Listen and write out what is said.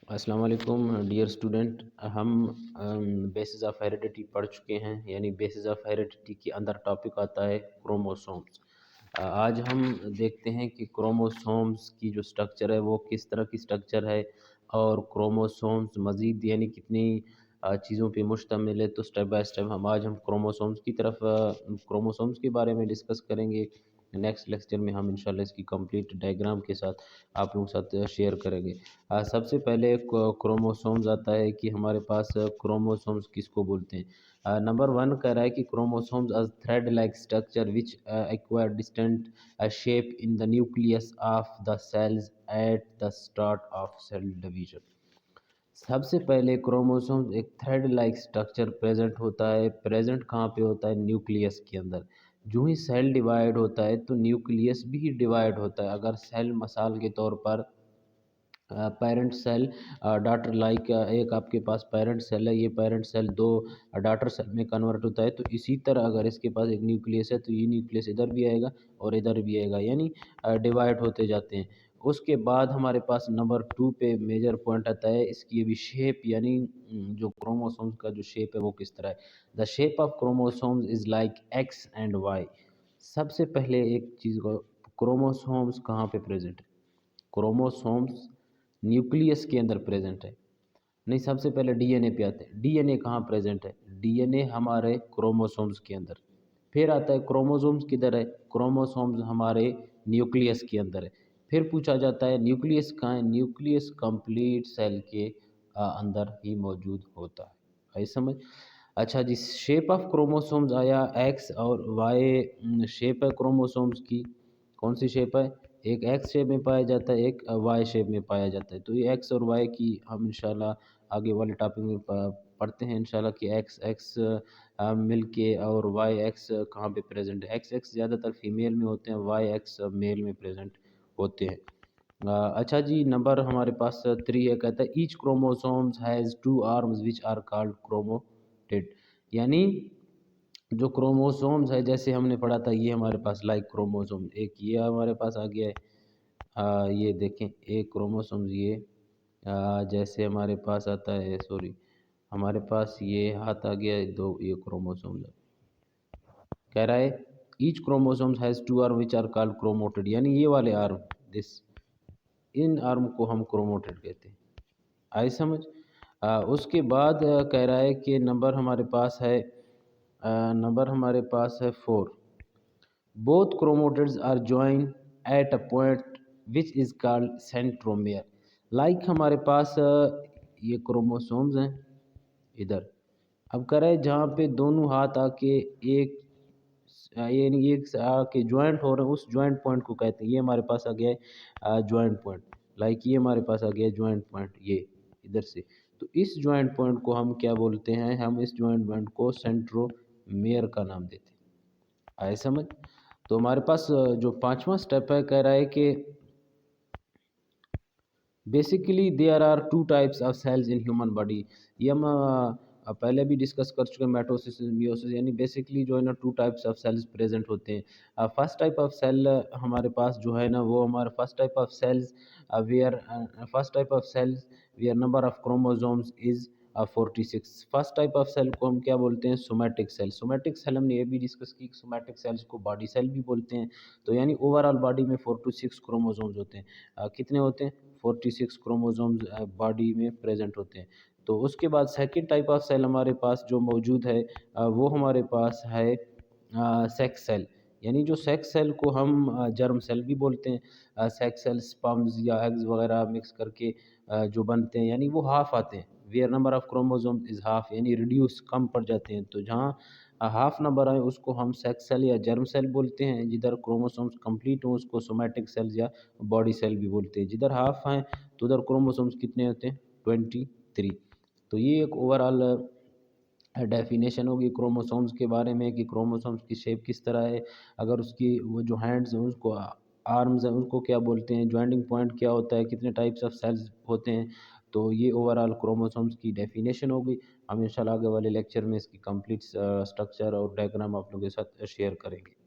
السلام علیکم dear student, ہم بیسز آف ہیریڈیٹی پڑھ چکے ہیں، یعنی بیسز آف ہیریڈیٹی کے اندر ٹاپک آتا ہے کروموسومز۔ آج ہم دیکھتے ہیں کہ کروموسومز کی جو سٹرکچر ہے وہ کس طرح کی سٹرکچر ہے، اور کروموسومز مزید یعنی کتنی چیزوں پہ مشتمل ہے۔ تو سٹیپ بائی سٹیپ ہم کروموسومز کی طرف کروموسومز کے بارے میں ڈسکس کریں گے۔ نیکسٹ لیکچر میں ہم انشاءاللہ اس کی کمپلیٹ ڈائیگرام کے ساتھ آپ لوگوں کے ساتھ شیئر کریں گے۔ سب سے پہلے کروموسومز آتا ہے کہ ہمارے پاس کروموسومز کس کو بولتے ہیں۔ نمبر 1 کہہ رہا ہے کہ chromosomes is thread like structure which acquire distinct shape in the nucleus of the cells at the start of cell division. سب سے پہلے کروموسومز ایک تھریڈ لائک سٹرکچر پریزنٹ ہوتا ہے۔ پریزنٹ کہاں پہ ہوتا ہے؟ نیوکلیس کے اندر۔ جو ہی سیل ڈیوائیڈ ہوتا ہے تو نیوکلیس بھی ڈیوائیڈ ہوتا ہے۔ اگر سیل مثال کے طور پر پیرنٹ سیل ڈاٹر لائک ایک آپ کے پاس پیرنٹ سیل ہے، یہ پیرنٹ سیل دو ڈاٹر سیل میں کنورٹ ہوتا ہے، تو اسی طرح اگر اس کے پاس ایک نیوکلیس ہے تو یہ نیوکلیس ادھر بھی آئے گا اور ادھر بھی آئے گا، یعنی ڈیوائیڈ ہوتے جاتے ہیں۔ اس کے بعد ہمارے پاس نمبر 2 پہ میجر پوائنٹ آتا ہے اس کی بھی شیپ، یعنی جو کروموسومز کا جو شیپ ہے وہ کس طرح ہے۔ The shape of chromosomes is like X and Y. سب سے پہلے ایک چیز کو، کروموسومز کہاں پہ پریزنٹ ہے؟ کروموسومز نیوکلیس کے اندر پریزنٹ ہے، نہیں سب سے پہلے ڈی این اے پہ آتے ہیں۔ ڈی این اے کہاں پریزنٹ ہے؟ ڈی این اے ہمارے کروموسومز کے اندر۔ پھر آتا ہے کروموسومز کدھر ہے؟ کروموسومز ہمارے نیوکلیس کے اندر ہے۔ پھر پوچھا جاتا ہے نیوکلیس کہاں ہے؟ نیوکلیس کمپلیٹ سیل کے اندر ہی موجود ہوتا ہے۔ آئی سمجھ؟ اچھا جی، شیپ آف کروموسومز آیا ایکس اور وائی شیپ ہے کروموسومز کی۔ کون سی شیپ ہے؟ ایک ایکس شیپ میں پایا جاتا ہے، ایک وائی شیپ میں پایا جاتا ہے۔ تو یہ ایکس اور وائی کی ہم انشاءاللہ آگے والے ٹاپک میں پڑھتے ہیں انشاءاللہ کہ ایکس مل کے اور وائی ایکس کہاں پہ پریزنٹ ہے۔ ایکس زیادہ تر فیمیل میں ہوتے ہیں، وائی ایکس میل میں پریزنٹ ہوتے ہیں۔ اچھا جی، نمبر ہمارے پاس 3 ہے، کہتا ہے each chromosomes has 2 arms which are called chromatid, یعنی جو کروموسومز ہے جیسے ہم نے پڑھا تھا، یہ ہمارے پاس لائک کروموسوم ایک یہ ہمارے پاس آ گیا ہے۔ یہ دیکھیں ایک کروموسومز یہ جیسے ہمارے پاس آتا ہے، ہمارے پاس یہ ہاتھ آ گیا ہے، 2 یہ کروموسومز کہہ رہا ہے each chromosomes has 2 arm which are called chromatid, یعنی یہ والے آرم ان آرم کو ہم کروموٹڈ کہتے ہیں۔ آئی سمجھ؟ اس کے بعد کہہ رہا ہے کہ نمبر ہمارے پاس ہے 4۔ Both chromatids are join at a point which is called centromere. Like ہمارے پاس یہ کروموسومز ہیں ادھر، اب کہہ رہا ہے جہاں پہ دونوں ہاتھ آ کے ایک یعنی ایک آ کے جوائنٹ ہو رہے ہیں، اس جوائنٹ پوائنٹ کو کہتے ہیں۔ یہ ہمارے پاس آ گیا ہے جوائنٹ پوائنٹ، لائک یہ ہمارے پاس آ گیا ہے جوائنٹ پوائنٹ، یہ ادھر سے، تو اس جوائنٹ پوائنٹ کو ہم کیا بولتے ہیں؟ ہم اس جوائنٹ پوائنٹ کو سینٹرومیئر کا نام دیتے ہیں۔ آئے سمجھ؟ تو ہمارے پاس جو 5واں سٹیپ ہے، کہہ رہا ہے کہ basically there are 2 types of cells in human body. یہ ہم پہلے بھی ڈسکس کر چکے ہیں، میٹوسس میوسس، یعنی بیسیکلی جو ہے نا 2 ٹائپس آف سیلز پریزنٹ ہوتے ہیں۔ فرسٹ ٹائپ آف سیل ہمارے پاس جو ہے نا وہ ہمارا first type of cells where number of chromosomes is 46۔ First type of cell کو ہم کیا بولتے ہیں؟ Somatic cell. سومیٹک سیل ہم نے یہ بھی ڈسکس کی کہ سومیٹک سیلز کو باڈی سیل بھی بولتے ہیں۔ تو یعنی اوور آل باڈی میں 4 to 6 کروموسومز ہوتے ہیں۔ کتنے ہوتے ہیں؟ 46 کروموسومز باڈی میں پریزنٹ ہوتے ہیں۔ تو اس کے بعد سیکنڈ ٹائپ آف سیل ہمارے پاس جو موجود ہے وہ ہمارے پاس ہے سیکس سیل، یعنی جو سیکس سیل کو ہم جرم سیل بھی بولتے ہیں۔ سیکس سیل سپرمز یا ایگز وغیرہ مکس کر کے جو بنتے ہیں، یعنی وہ ہاف آتے ہیں، where number of chromosome is half, یعنی ریڈیوس کم پڑ جاتے ہیں۔ تو جہاں ہاف نمبر آئے اس کو ہم سیکس سیل یا جرم سیل بولتے ہیں، جدھر کروموسومز کمپلیٹ ہوں اس کو سومیٹک سیلز یا باڈی سیل بھی بولتے ہیں۔ جدھر ہاف ہیں تو ادھر کروموسومز کتنے ہوتے ہیں؟ 23۔ تو یہ ایک اوور آل ڈیفینیشن ہوگی کروموسومز کے بارے میں کہ کروموسومز کی شیپ کس طرح ہے، اگر اس کی وہ جو ہینڈز ہیں اس کو آرمز ہیں اس کو کیا بولتے ہیں، جوائنٹنگ پوائنٹ کیا ہوتا ہے، کتنے ٹائپس آف سیلز ہوتے ہیں۔ تو یہ اوور آل کروموسومز کی ڈیفینیشن ہوگی۔ ہم انشاءاللہ آگے والے لیکچر میں اس کی کمپلیٹ سٹرکچر اور ڈائیگرام آپ لوگوں کے ساتھ شیئر کریں گے۔